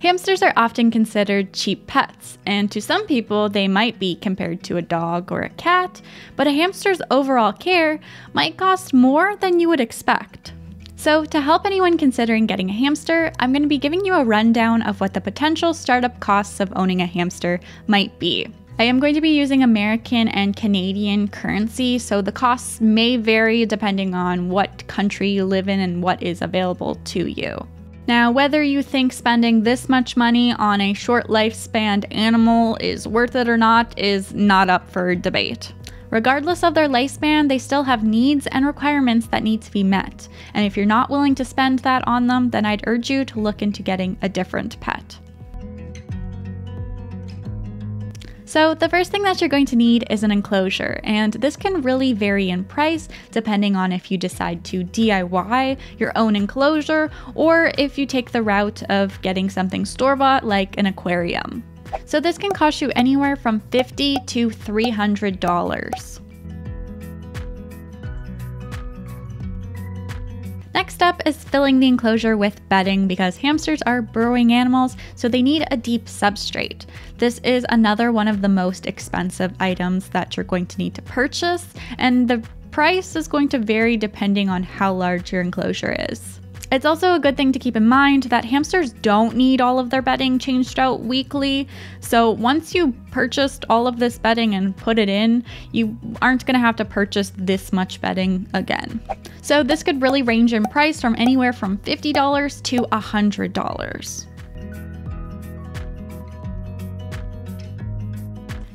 Hamsters are often considered cheap pets, and to some people they might be compared to a dog or a cat, but a hamster's overall care might cost more than you would expect. So to help anyone considering getting a hamster, I'm going to be giving you a rundown of what the potential startup costs of owning a hamster might be. I am going to be using American and Canadian currency, so the costs may vary depending on what country you live in and what is available to you. Now, whether you think spending this much money on a short lifespan animal is worth it or not is not up for debate. Regardless of their lifespan, they still have needs and requirements that need to be met. And if you're not willing to spend that on them, then I'd urge you to look into getting a different pet. So the first thing that you're going to need is an enclosure, and this can really vary in price depending on if you decide to DIY your own enclosure or if you take the route of getting something store-bought like an aquarium. So this can cost you anywhere from $50 to $300. Next up is filling the enclosure with bedding because hamsters are burrowing animals, so they need a deep substrate. This is another one of the most expensive items that you're going to need to purchase, and the price is going to vary depending on how large your enclosure is. It's also a good thing to keep in mind that hamsters don't need all of their bedding changed out weekly, so once you purchased all of this bedding and put it in, you aren't going to have to purchase this much bedding again. So this could really range in price from anywhere from $50 to $100.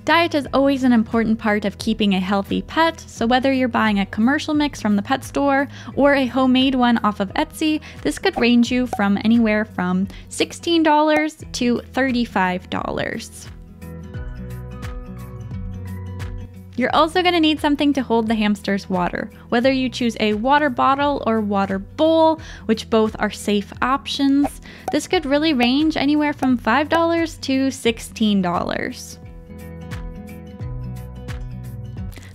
Diet is always an important part of keeping a healthy pet, so whether you're buying a commercial mix from the pet store or a homemade one off of Etsy, this could range you from anywhere from $16 to $35. You're also going to need something to hold the hamster's water. Whether you choose a water bottle or water bowl, which both are safe options, this could really range anywhere from $5 to $16.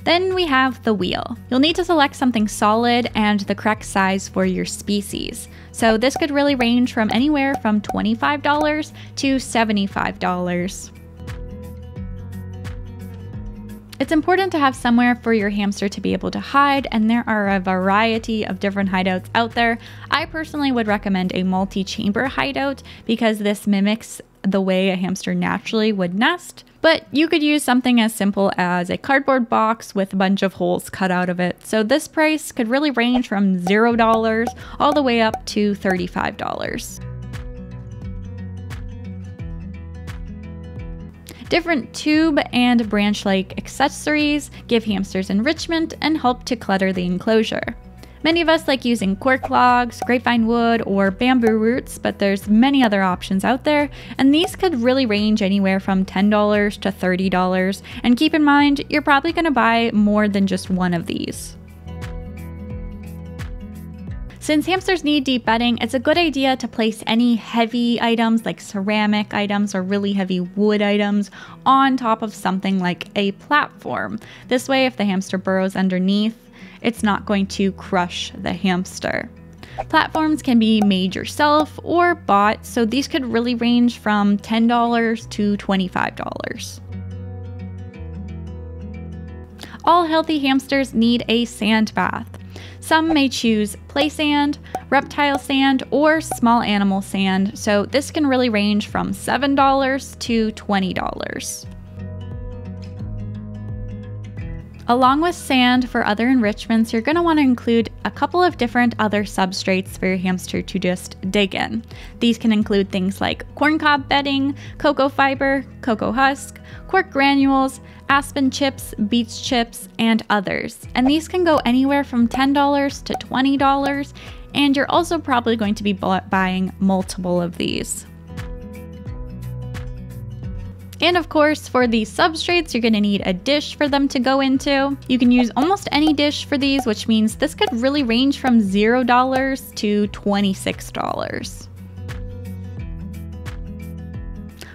Then we have the wheel. You'll need to select something solid and the correct size for your species. So this could really range from anywhere from $25 to $75. It's important to have somewhere for your hamster to be able to hide, and there are a variety of different hideouts out there. I personally would recommend a multi-chamber hideout because this mimics the way a hamster naturally would nest. But you could use something as simple as a cardboard box with a bunch of holes cut out of it. So this price could really range from $0 all the way up to $35. Different tube and branch-like accessories give hamsters enrichment and help to clutter the enclosure. Many of us like using cork logs, grapevine wood, or bamboo roots, but there's many other options out there, and these could really range anywhere from $10 to $30. And keep in mind, you're probably going to buy more than just one of these. Since hamsters need deep bedding, it's a good idea to place any heavy items like ceramic items or really heavy wood items on top of something like a platform. This way, if the hamster burrows underneath, it's not going to crush the hamster. Platforms can be made yourself or bought, so these could really range from $10 to $25. All healthy hamsters need a sand bath. Some may choose play sand, reptile sand, or small animal sand, so this can really range from $7 to $20. Along with sand for other enrichments, you're going to want to include a couple of different other substrates for your hamster to just dig in. These can include things like corncob bedding, cocoa fiber, cocoa husk, cork granules, aspen chips, beech chips, and others. And these can go anywhere from $10 to $20, and you're also probably going to be buying multiple of these. And of course, for these substrates, you're going to need a dish for them to go into. You can use almost any dish for these, which means this could really range from $0 to $26.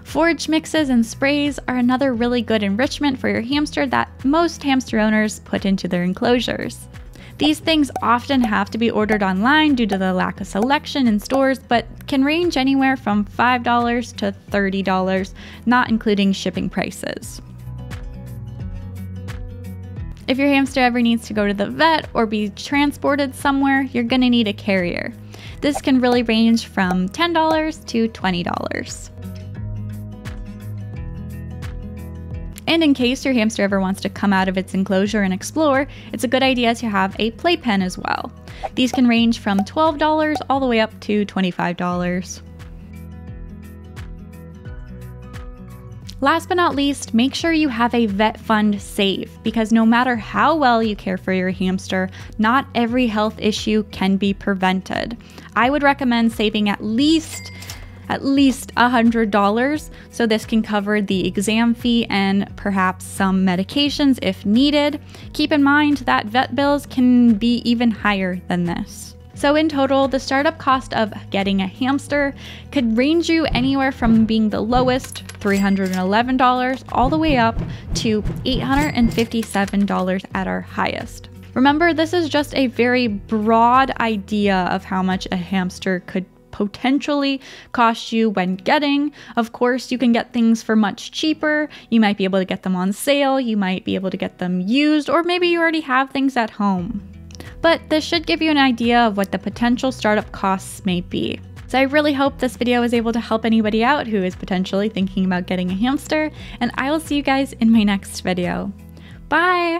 Forage mixes and sprays are another really good enrichment for your hamster that most hamster owners put into their enclosures. These things often have to be ordered online due to the lack of selection in stores, but can range anywhere from $5 to $30, not including shipping prices. If your hamster ever needs to go to the vet or be transported somewhere, you're gonna need a carrier. This can really range from $10 to $20. And in case your hamster ever wants to come out of its enclosure and explore, it's a good idea to have a playpen as well. These can range from $12 all the way up to $25. Last but not least, make sure you have a vet fund saved, because no matter how well you care for your hamster, not every health issue can be prevented. I would recommend saving at least $100, so this can cover the exam fee and perhaps some medications if needed. Keep in mind that vet bills can be even higher than this. So in total, the startup cost of getting a hamster could range you anywhere from being the lowest, $311, all the way up to $857 at our highest. Remember, this is just a very broad idea of how much a hamster could potentially cost you when getting. Of course, you can get things for much cheaper. You might be able to get them on sale, you might be able to get them used, or maybe you already have things at home. But this should give you an idea of what the potential startup costs may be. So I really hope this video was able to help anybody out who is potentially thinking about getting a hamster, and I will see you guys in my next video. Bye!